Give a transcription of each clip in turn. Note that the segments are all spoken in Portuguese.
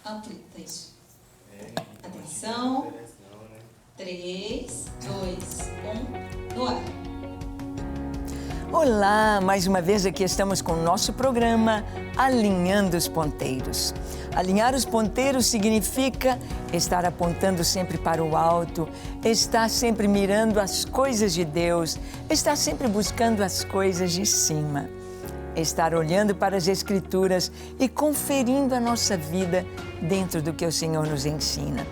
Aflita, isso. Atenção. 3, 2, 1, no ar. Olá, mais uma vez aqui estamos com o nosso programa Alinhando os Ponteiros. Alinhar os ponteiros significa estar apontando sempre para o alto, estar sempre mirando as coisas de Deus, estar sempre buscando as coisas de cima, estar olhando para as Escrituras e conferindo a nossa vida dentro do que o Senhor nos ensina.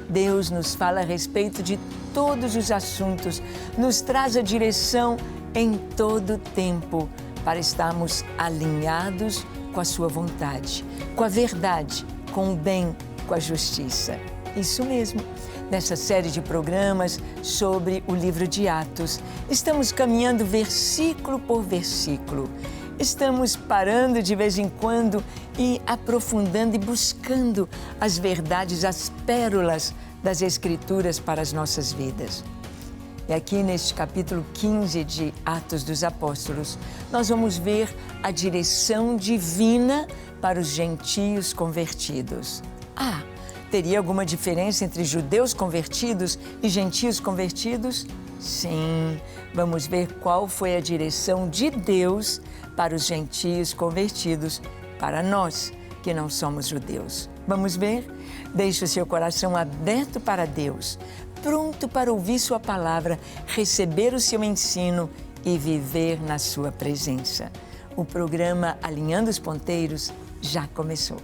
Deus nos fala a respeito de todos os assuntos, nos traz a direção em todo o tempo para estarmos alinhados com a sua vontade, com a verdade, com o bem, com a justiça. Isso mesmo. Nessa série de programas sobre o livro de Atos, estamos caminhando versículo por versículo. Estamos parando de vez em quando e aprofundando e buscando as verdades, as pérolas das Escrituras para as nossas vidas. E aqui neste capítulo 15 de Atos dos Apóstolos, nós vamos ver a direção divina para os gentios convertidos. Teria alguma diferença entre judeus convertidos e gentios convertidos? Sim, vamos ver qual foi a direção de Deus para os gentios convertidos, para nós que não somos judeus. Vamos ver? Deixe o seu coração aberto para Deus, pronto para ouvir sua palavra, receber o seu ensino e viver na sua presença. O programa Alinhando os Ponteiros já começou.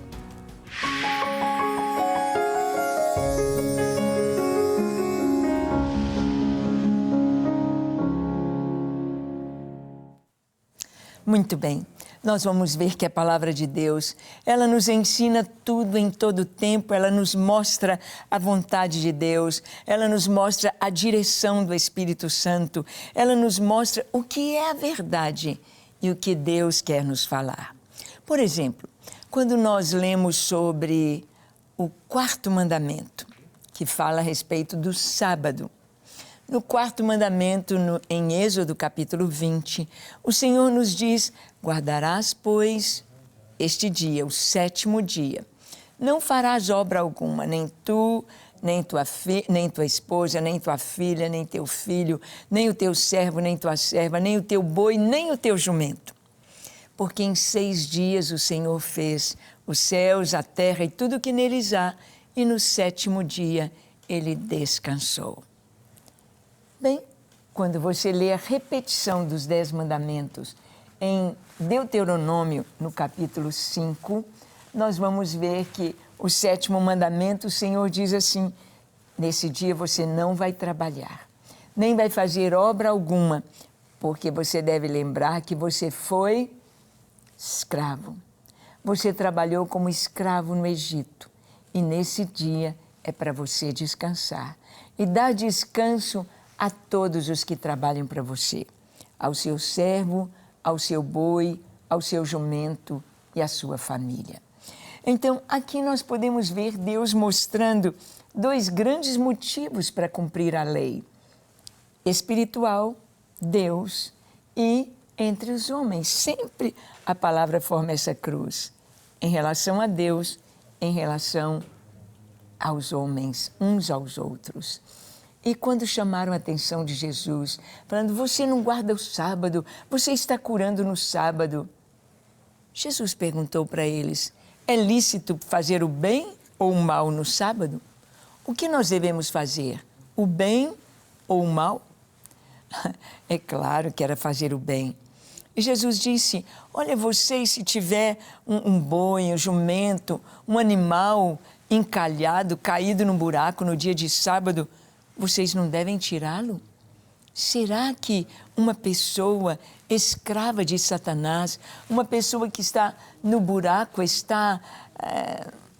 Muito bem, nós vamos ver que a palavra de Deus, ela nos ensina tudo em todo o tempo, ela nos mostra a vontade de Deus, ela nos mostra a direção do Espírito Santo, ela nos mostra o que é a verdade e o que Deus quer nos falar. Por exemplo, quando nós lemos sobre o quarto mandamento, que fala a respeito do sábado, no quarto mandamento, em Êxodo capítulo 20, o Senhor nos diz: guardarás, pois, este dia, o sétimo dia. Não farás obra alguma, nem tu, nem tua esposa, nem tua filha, nem teu filho, nem o teu servo, nem tua serva, nem o teu boi, nem o teu jumento. Porque em 6 dias o Senhor fez os céus, a terra e tudo o que neles há, e no sétimo dia Ele descansou. Bem, quando você lê a repetição dos 10 mandamentos em Deuteronômio, no capítulo 5, nós vamos ver que o sétimo mandamento, o Senhor diz assim: nesse dia você não vai trabalhar, nem vai fazer obra alguma, porque você deve lembrar que você foi escravo. Você trabalhou como escravo no Egito, e nesse dia é para você descansar e dar descanso a todos os que trabalham para você, ao seu servo, ao seu boi, ao seu jumento e à sua família. Então, aqui nós podemos ver Deus mostrando 2 grandes motivos para cumprir a lei: espiritual, Deus, e entre os homens. Sempre a palavra forma essa cruz, em relação a Deus, em relação aos homens, uns aos outros. E quando chamaram a atenção de Jesus, falando: você não guarda o sábado, você está curando no sábado. Jesus perguntou para eles: é lícito fazer o bem ou o mal no sábado? O que nós devemos fazer? O bem ou o mal? É claro que era fazer o bem. E Jesus disse: olha, vocês, se tiver um boi, um jumento, um animal encalhado, caído num buraco no dia de sábado, vocês não devem tirá-lo? Será que uma pessoa escrava de Satanás, uma pessoa que está no buraco, está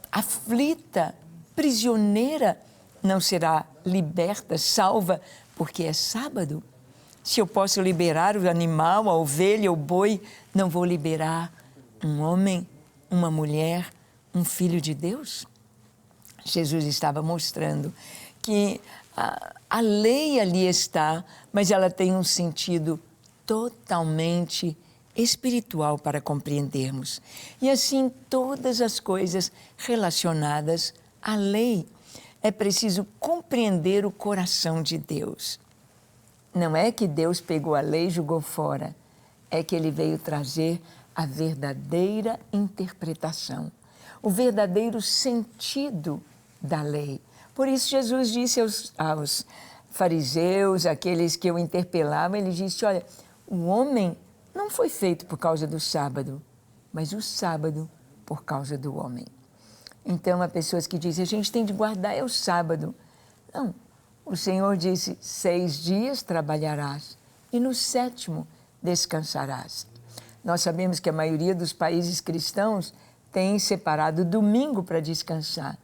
aflita, prisioneira, não será liberta, salva, porque é sábado? Se eu posso liberar o animal, a ovelha, o boi, não vou liberar um homem, uma mulher, um filho de Deus? Jesus estava mostrando que a lei ali está, mas ela tem um sentido totalmente espiritual para compreendermos. E assim, todas as coisas relacionadas à lei. É preciso compreender o coração de Deus. Não é que Deus pegou a lei e jogou fora, é que Ele veio trazer a verdadeira interpretação, o verdadeiro sentido da lei. Por isso Jesus disse aos fariseus, aqueles que o interpelavam, Ele disse, olha, o homem não foi feito por causa do sábado, mas o sábado por causa do homem. Então, há pessoas que dizem, a gente tem de guardar o sábado. Não, o Senhor disse, 6 dias trabalharás e no 7º descansarás. Nós sabemos que a maioria dos países cristãos tem separado o domingo para descansar.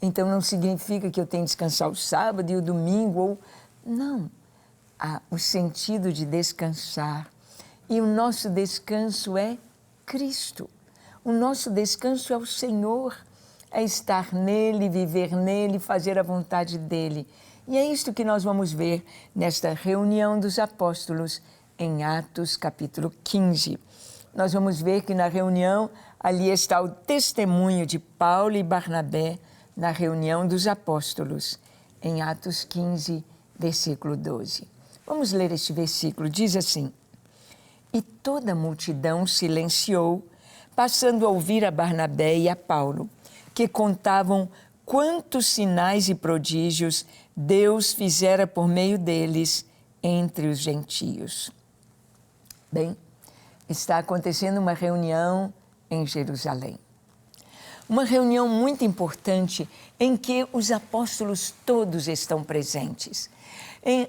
Então, não significa que eu tenho que descansar o sábado e o domingo. Não, há o sentido de descansar. E o nosso descanso é Cristo. O nosso descanso é o Senhor. É estar nele, viver nele, fazer a vontade dele. E é isto que nós vamos ver nesta reunião dos apóstolos em Atos capítulo 15. Nós vamos ver que na reunião, ali está o testemunho de Paulo e Barnabé na reunião dos apóstolos, em Atos 15, versículo 12. Vamos ler este versículo, diz assim, e toda a multidão silenciou, passando a ouvir a Barnabé e a Paulo, que contavam quantos sinais e prodígios Deus fizera por meio deles entre os gentios. Bem, está acontecendo uma reunião em Jerusalém. Uma reunião muito importante em que os apóstolos todos estão presentes.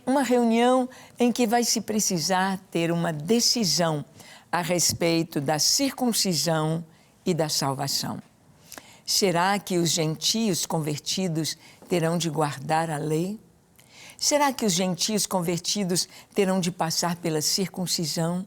Uma reunião em que vai se precisar ter uma decisão a respeito da circuncisão e da salvação. Será que os gentios convertidos terão de guardar a lei? Será que os gentios convertidos terão de passar pela circuncisão?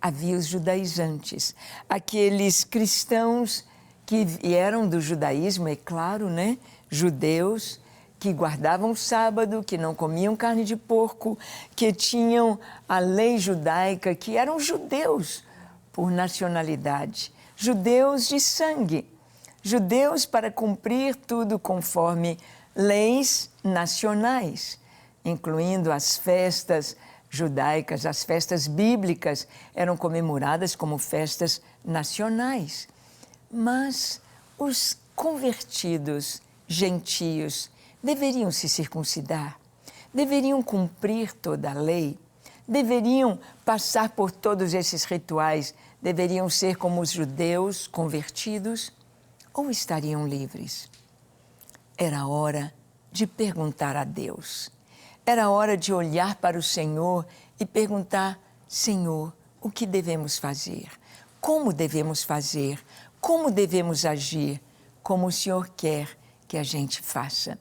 Havia os judaizantes, aqueles cristãos que vieram do judaísmo, é claro, né? Judeus que guardavam o sábado, que não comiam carne de porco, que tinham a lei judaica, que eram judeus por nacionalidade, judeus de sangue. Judeus para cumprir tudo conforme leis nacionais, incluindo as festas judaicas, as festas bíblicas eram comemoradas como festas nacionais. Mas os convertidos gentios deveriam se circuncidar, deveriam cumprir toda a lei, deveriam passar por todos esses rituais, deveriam ser como os judeus convertidos, ou estariam livres? Era hora de perguntar a Deus. Era hora de olhar para o Senhor e perguntar, Senhor, o que devemos fazer? Como devemos fazer? Como devemos agir? Como o Senhor quer que a gente faça?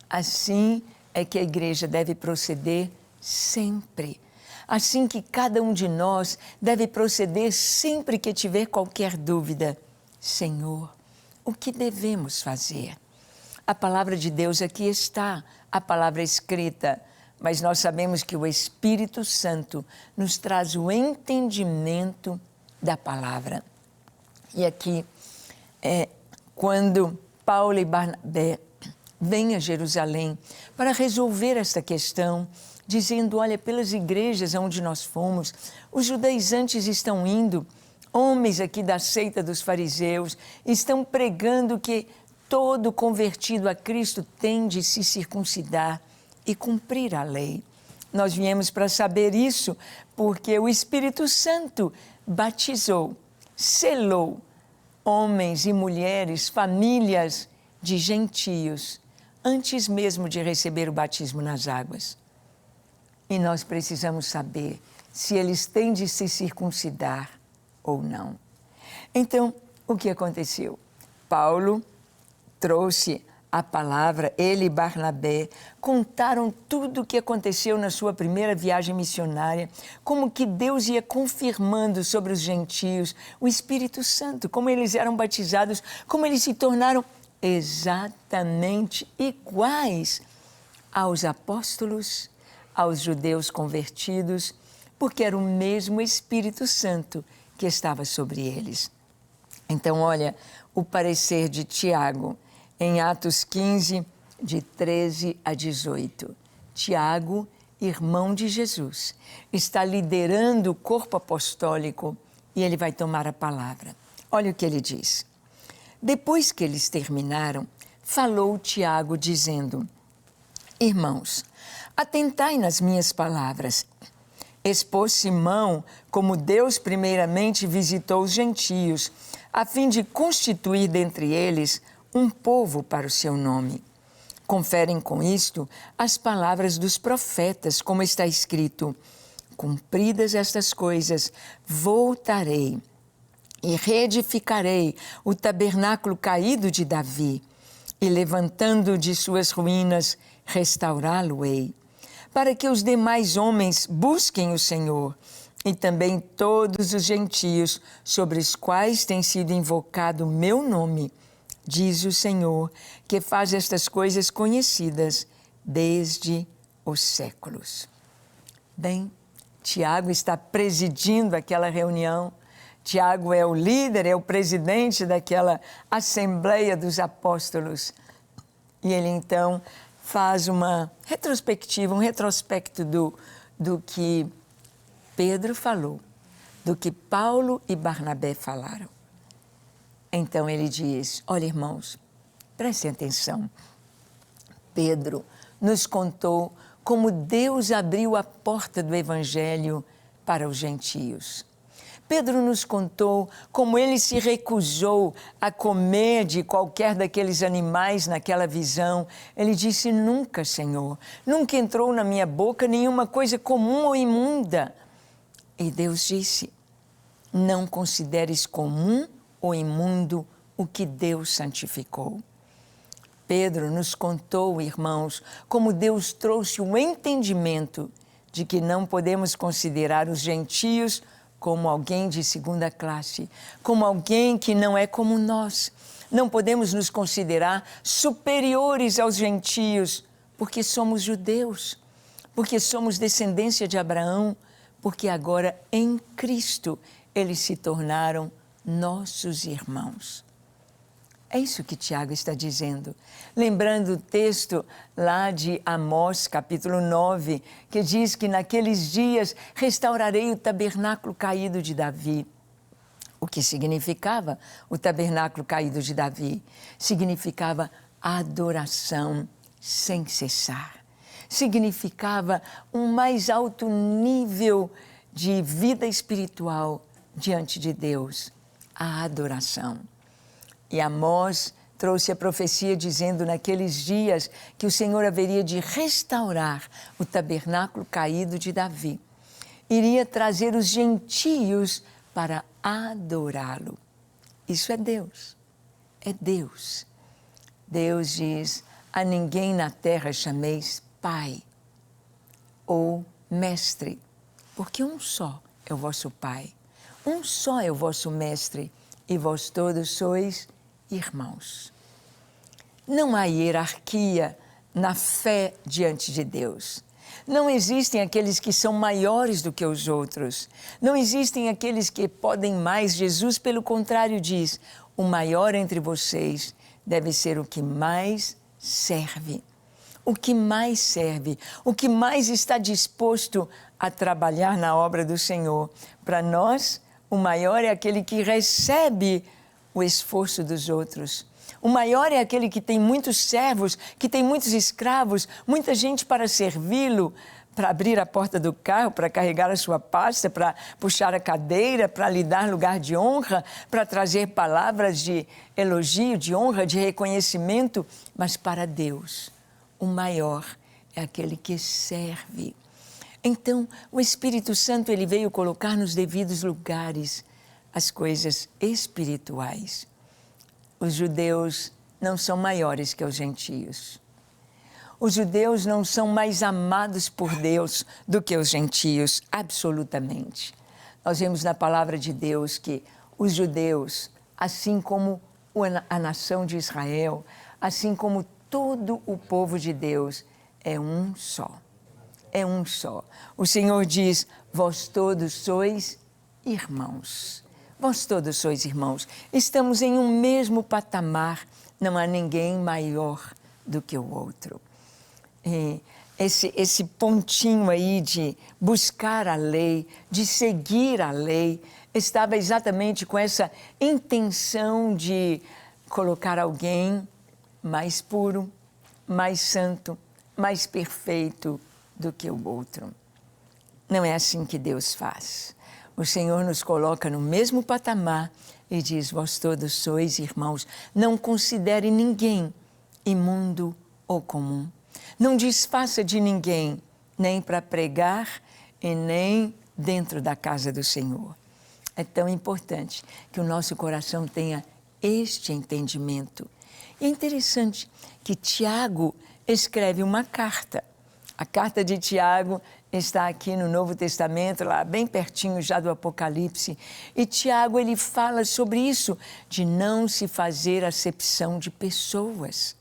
Assim é que a igreja deve proceder sempre. Assim que cada um de nós deve proceder sempre que tiver qualquer dúvida. Senhor, o que devemos fazer? A palavra de Deus aqui está, a palavra escrita, mas nós sabemos que o Espírito Santo nos traz o entendimento da palavra. E aqui, quando Paulo e Barnabé vêm a Jerusalém para resolver esta questão, dizendo, olha, pelas igrejas onde nós fomos, os judaizantes estão indo, homens aqui da seita dos fariseus, estão pregando que todo convertido a Cristo tem de se circuncidar e cumprir a lei. Nós viemos para saber isso porque o Espírito Santo batizou, selou homens e mulheres, famílias de gentios, antes mesmo de receber o batismo nas águas. E nós precisamos saber se eles têm de se circuncidar ou não. Então, o que aconteceu? Paulo trouxe a palavra, ele e Barnabé contaram tudo o que aconteceu na sua primeira viagem missionária, como que Deus ia confirmando sobre os gentios o Espírito Santo, como eles eram batizados, como eles se tornaram exatamente iguais aos apóstolos, aos judeus convertidos, porque era o mesmo Espírito Santo que estava sobre eles. Então, olha o parecer de Tiago, em Atos 15, de 13 a 18. Tiago, irmão de Jesus, está liderando o corpo apostólico e ele vai tomar a palavra. Olha o que ele diz. Depois que eles terminaram, falou Tiago dizendo: Irmãos, atentai nas minhas palavras. Expôs Simão como Deus primeiramente visitou os gentios, a fim de constituir dentre eles um povo para o seu nome. Conferem com isto as palavras dos profetas, como está escrito: cumpridas estas coisas, voltarei e reedificarei o tabernáculo caído de Davi, e levantando de suas ruínas, restaurá-lo-ei, para que os demais homens busquem o Senhor, e também todos os gentios sobre os quais tem sido invocado o meu nome, diz o Senhor, que faz estas coisas conhecidas desde os séculos. Bem, Tiago está presidindo aquela reunião. Tiago é o líder, é o presidente daquela Assembleia dos Apóstolos. E ele, então, faz uma retrospectiva, um retrospecto do que Pedro falou, do que Paulo e Barnabé falaram. Então ele diz: olha, irmãos, prestem atenção. Pedro nos contou como Deus abriu a porta do Evangelho para os gentios. Pedro nos contou como ele se recusou a comer de qualquer daqueles animais naquela visão. Ele disse: nunca, Senhor, nunca entrou na minha boca nenhuma coisa comum ou imunda. E Deus disse: não consideres comum ou imundo o que Deus santificou. Pedro nos contou, irmãos, como Deus trouxe o entendimento de que não podemos considerar os gentios como alguém de segunda classe, como alguém que não é como nós. Não podemos nos considerar superiores aos gentios, porque somos judeus, porque somos descendência de Abraão, porque agora em Cristo eles se tornaram nossos irmãos. É isso que Tiago está dizendo. Lembrando o texto lá de Amós, capítulo 9, que diz que naqueles dias restaurarei o tabernáculo caído de Davi. O que significava o tabernáculo caído de Davi? Significava adoração sem cessar. Significava um mais alto nível de vida espiritual diante de Deus, a adoração. E Amós trouxe a profecia dizendo naqueles dias que o Senhor haveria de restaurar o tabernáculo caído de Davi. Iria trazer os gentios para adorá-lo. Isso é Deus. É Deus. Deus diz: a ninguém na terra chameis Pai ou Mestre, porque um só é o vosso Pai, um só é o vosso Mestre, e vós todos sois irmãos. Não há hierarquia na fé diante de Deus. Não existem aqueles que são maiores do que os outros. Não existem aqueles que podem mais. Jesus, pelo contrário, diz: o maior entre vocês deve ser o que mais serve. O que mais serve, o que mais está disposto a trabalhar na obra do Senhor. Para nós, o maior é aquele que recebe o esforço dos outros. O maior é aquele que tem muitos servos, que tem muitos escravos, muita gente para servi-lo, para abrir a porta do carro, para carregar a sua pasta, para puxar a cadeira, para lhe dar lugar de honra, para trazer palavras de elogio, de honra, de reconhecimento. Mas para Deus, o maior é aquele que serve. Então, o Espírito Santo, ele veio colocar nos devidos lugares as coisas espirituais. Os judeus não são maiores que os gentios. Os judeus não são mais amados por Deus do que os gentios, absolutamente. Nós vemos na palavra de Deus que os judeus, assim como a nação de Israel, assim como todo o povo de Deus, é um só. é um só. O Senhor diz, vós todos sois irmãos. Vós todos sois irmãos. Estamos em um mesmo patamar, não há ninguém maior do que o outro. E esse pontinho aí de buscar a lei, de seguir a lei, estava exatamente com essa intenção de colocar alguém mais puro, mais santo, mais perfeito do que o outro. Não é assim que Deus faz. O Senhor nos coloca no mesmo patamar e diz, vós todos sois irmãos. Não considere ninguém imundo ou comum. Não desfaça de ninguém, nem para pregar e nem dentro da casa do Senhor. É tão importante que o nosso coração tenha este entendimento. E é interessante que Tiago escreve uma carta. A carta de Tiago está aqui no Novo Testamento, lá bem pertinho já do Apocalipse. E Tiago, ele fala sobre isso, de não se fazer acepção de pessoas.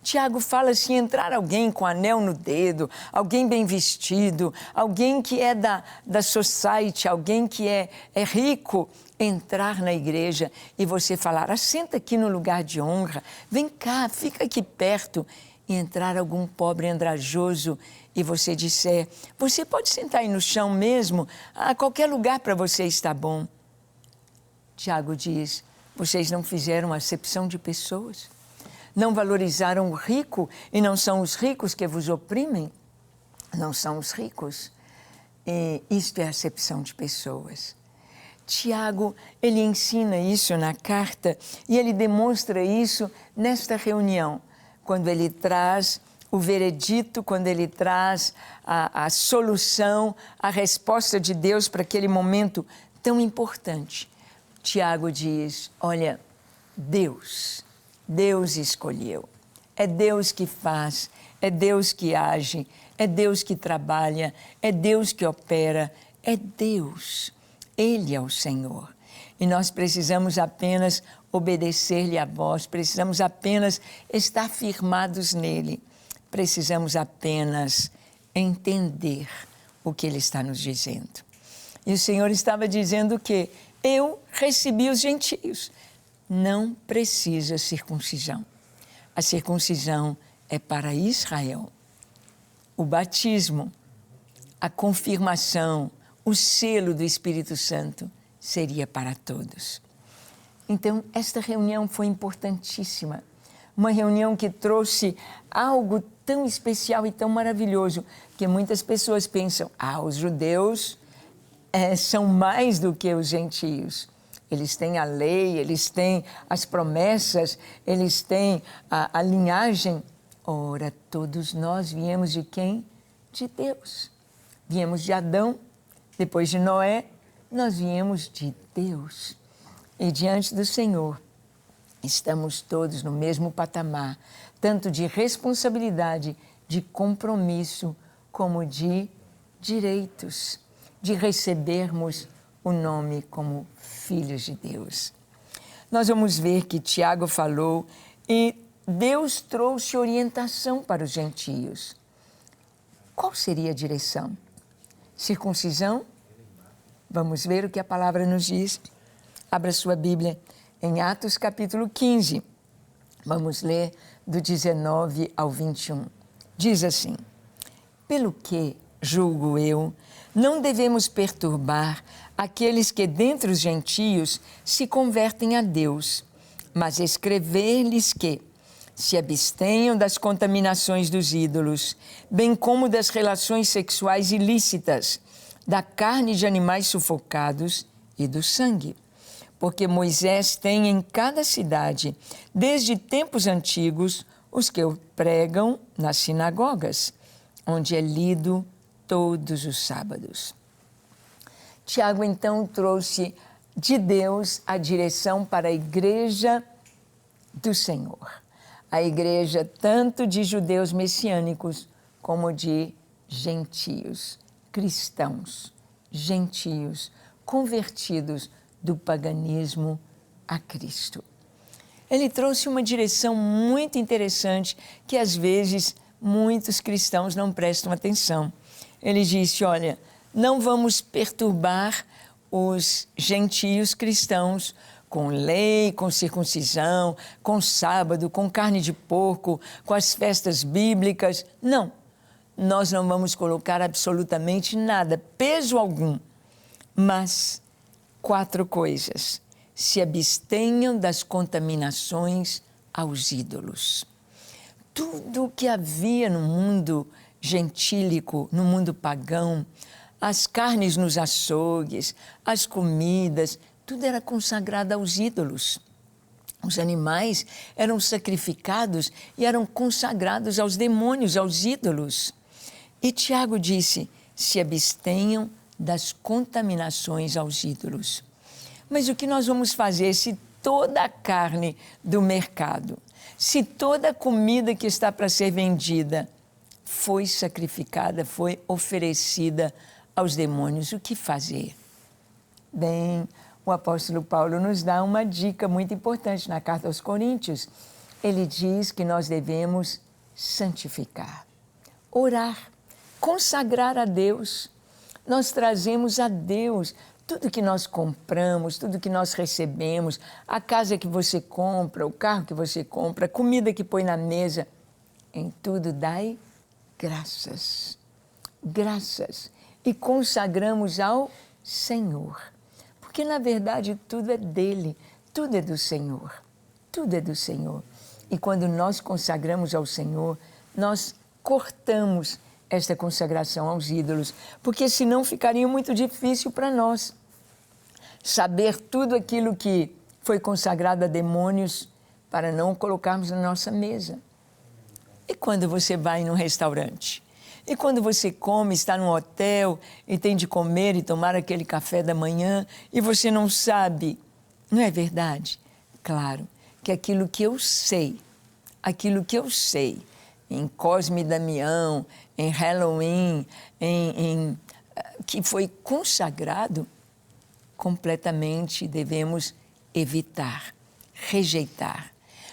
Tiago fala, se entrar alguém com anel no dedo, alguém bem vestido, alguém que é da society, alguém que é rico, entrar na igreja e você falar, assenta aqui no lugar de honra, vem cá, fica aqui perto, e entrar algum pobre andrajoso e você disser, você pode sentar aí no chão mesmo, a qualquer lugar para você está bom. Tiago diz, vocês não fizeram acepção de pessoas? Não valorizaram o rico e não são os ricos que vos oprimem? Não são os ricos. E isto é acepção de pessoas. Tiago, ele ensina isso na carta e ele demonstra isso nesta reunião, quando ele traz o veredito, quando ele traz a solução, a resposta de Deus para aquele momento tão importante. Tiago diz, olha, Deus escolheu. É Deus que faz, é Deus que age, é Deus que trabalha, é Deus que opera, é Deus. Ele é o Senhor. E nós precisamos apenas obedecer-lhe a voz, precisamos apenas estar firmados nele, precisamos apenas entender o que ele está nos dizendo. E o Senhor estava dizendo que eu recebi os gentios. Não precisa circuncisão. A circuncisão é para Israel. O batismo, a confirmação, o selo do Espírito Santo seria para todos. Então, esta reunião foi importantíssima. Uma reunião que trouxe algo tão especial e tão maravilhoso, que muitas pessoas pensam, os judeus são mais do que os gentios. Eles têm a lei, eles têm as promessas, eles têm a linhagem. Ora, todos nós viemos de quem? De Deus. Viemos de Adão, depois de Noé, nós viemos de Deus. E diante do Senhor, estamos todos no mesmo patamar, tanto de responsabilidade, de compromisso, como de direitos, de recebermos o nome como filhos de Deus. Nós vamos ver que Tiago falou e Deus trouxe orientação para os gentios. Qual seria a direção? Circuncisão? Vamos ver o que a palavra nos diz. Abra sua Bíblia em Atos capítulo 15. Vamos ler do 19 ao 21. Diz assim, pelo que, julgo eu, não devemos perturbar aqueles que dentre os gentios se convertem a Deus, mas escrever-lhes que se abstenham das contaminações dos ídolos, bem como das relações sexuais ilícitas, da carne de animais sufocados e do sangue. Porque Moisés tem em cada cidade, desde tempos antigos, os que o pregam nas sinagogas, onde é lido todos os sábados. Tiago, então, trouxe de Deus a direção para a igreja do Senhor. A igreja tanto de judeus messiânicos como de gentios, cristãos, gentios, convertidos do paganismo a Cristo. Ele trouxe uma direção muito interessante que, às vezes, muitos cristãos não prestam atenção. Ele disse, olha, não vamos perturbar os gentios cristãos com lei, com circuncisão, com sábado, com carne de porco, com as festas bíblicas. Não, nós não vamos colocar absolutamente nada, peso algum. Mas 4 coisas. Se abstenham das contaminações aos ídolos. Tudo o que havia no mundo gentílico, no mundo pagão, as carnes nos açougues, as comidas, tudo era consagrado aos ídolos. Os animais eram sacrificados e eram consagrados aos demônios, aos ídolos. E Tiago disse, se abstenham das contaminações aos ídolos. Mas o que nós vamos fazer se toda a carne do mercado, se toda a comida que está para ser vendida foi sacrificada, foi oferecida aos demônios, o que fazer? Bem, o apóstolo Paulo nos dá uma dica muito importante na carta aos Coríntios. Ele diz que nós devemos santificar, orar, consagrar a Deus. Nós trazemos a Deus tudo que nós compramos, tudo que nós recebemos, a casa que você compra, o carro que você compra, a comida que põe na mesa. Em tudo dai graças. Graças. E consagramos ao Senhor. Porque, na verdade, tudo é dele, tudo é do Senhor. Tudo é do Senhor. E quando nós consagramos ao Senhor, nós cortamos esta consagração aos ídolos, porque senão ficaria muito difícil para nós saber tudo aquilo que foi consagrado a demônios para não colocarmos na nossa mesa. E quando você vai num restaurante? E quando você come, está num hotel e tem de comer e tomar aquele café da manhã e você não sabe, não é verdade? Claro que aquilo que eu sei, em Cosme e Damião, em Halloween, que foi consagrado, completamente devemos evitar, rejeitar.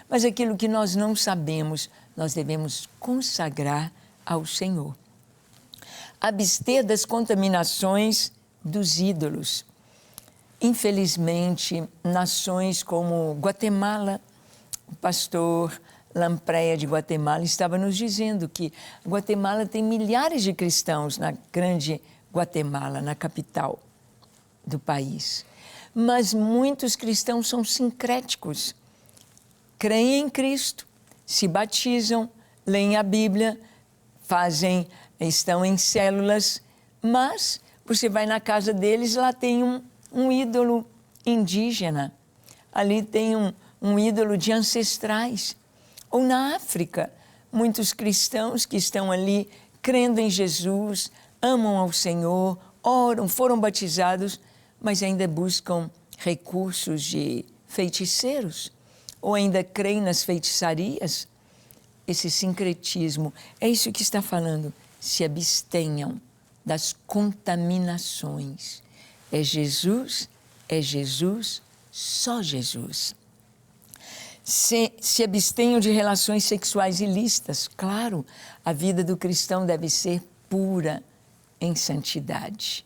Mas aquilo que nós não sabemos, nós devemos consagrar ao Senhor. Abster das contaminações dos ídolos. Infelizmente, nações como Guatemala, o pastor Lampreia de Guatemala estava nos dizendo que Guatemala tem milhares de cristãos na grande Guatemala, na capital do país. Mas muitos cristãos são sincréticos, creem em Cristo, se batizam, leem a Bíblia, estão em células, mas você vai na casa deles, lá tem um ídolo indígena, ali tem um ídolo de ancestrais. Ou na África, muitos cristãos que estão ali crendo em Jesus, amam ao Senhor, oram, foram batizados, mas ainda buscam recursos de feiticeiros, ou ainda creem nas feitiçarias. Esse sincretismo, é isso que está falando. Se abstenham das contaminações. É Jesus, só Jesus. Se abstenham de relações sexuais ilícitas. Claro, a vida do cristão deve ser pura em santidade.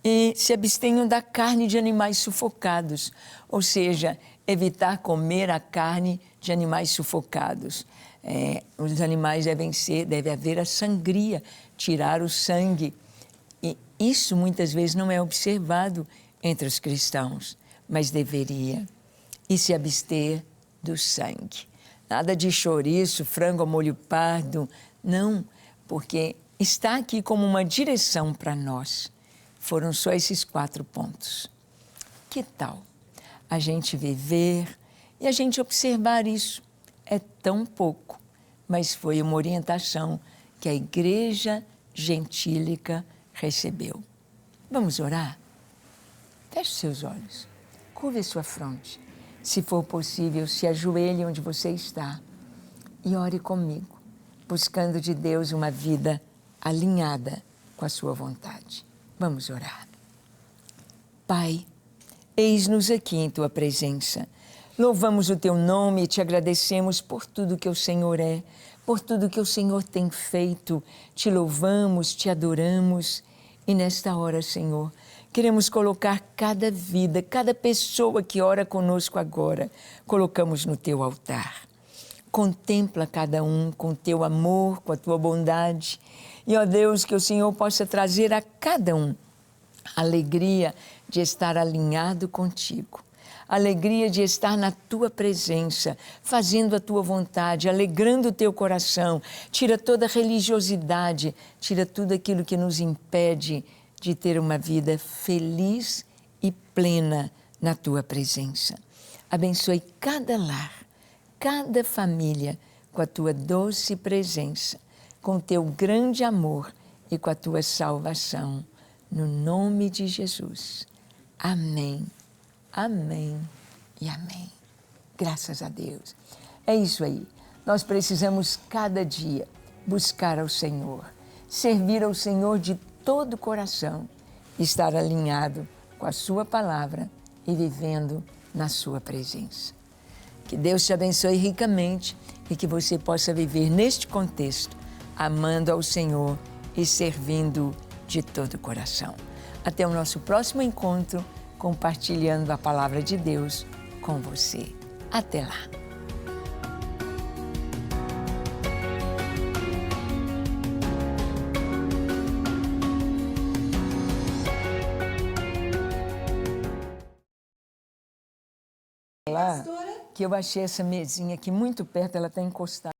E se abstenham da carne de animais sufocados, ou seja, evitar comer a carne de animais sufocados. Os animais deve haver a sangria, tirar o sangue. E isso muitas vezes não é observado entre os cristãos, mas deveria. E se abster do sangue. Nada de chouriço, frango ao molho pardo, não, porque está aqui como uma direção para nós. Foram só esses 4 pontos. Que tal a gente viver e a gente observar isso? É tão pouco, mas foi uma orientação que a Igreja Gentílica recebeu. Vamos orar? Feche seus olhos, curve a sua fronte. Se for possível, se ajoelhe onde você está e ore comigo, buscando de Deus uma vida alinhada com a sua vontade. Vamos orar. Pai, eis-nos aqui em Tua presença. Louvamos o Teu nome e Te agradecemos por tudo que o Senhor é, por tudo que o Senhor tem feito. Te louvamos, te adoramos. E nesta hora, Senhor, queremos colocar cada vida, cada pessoa que ora conosco agora, colocamos no Teu altar. Contempla cada um com Teu amor, com a Tua bondade. E, ó Deus, que o Senhor possa trazer a cada um a alegria de estar alinhado contigo. A alegria de estar na Tua presença, fazendo a Tua vontade, alegrando o Teu coração. Tira toda a religiosidade, tira tudo aquilo que nos impede de ter uma vida feliz e plena na Tua presença. Abençoe cada lar, cada família com a Tua doce presença, com o Teu grande amor e com a Tua salvação. No nome de Jesus. Amém. Amém e amém. Graças a Deus. É isso aí. Nós precisamos cada dia buscar ao Senhor, servir ao Senhor de todo o coração, estar alinhado com a Sua palavra e vivendo na Sua presença. Que Deus te abençoe ricamente e que você possa viver neste contexto, amando ao Senhor e servindo de todo o coração. Até o nosso próximo encontro, compartilhando a palavra de Deus com você. Até lá! Que eu achei essa mesinha aqui muito perto, ela está encostada.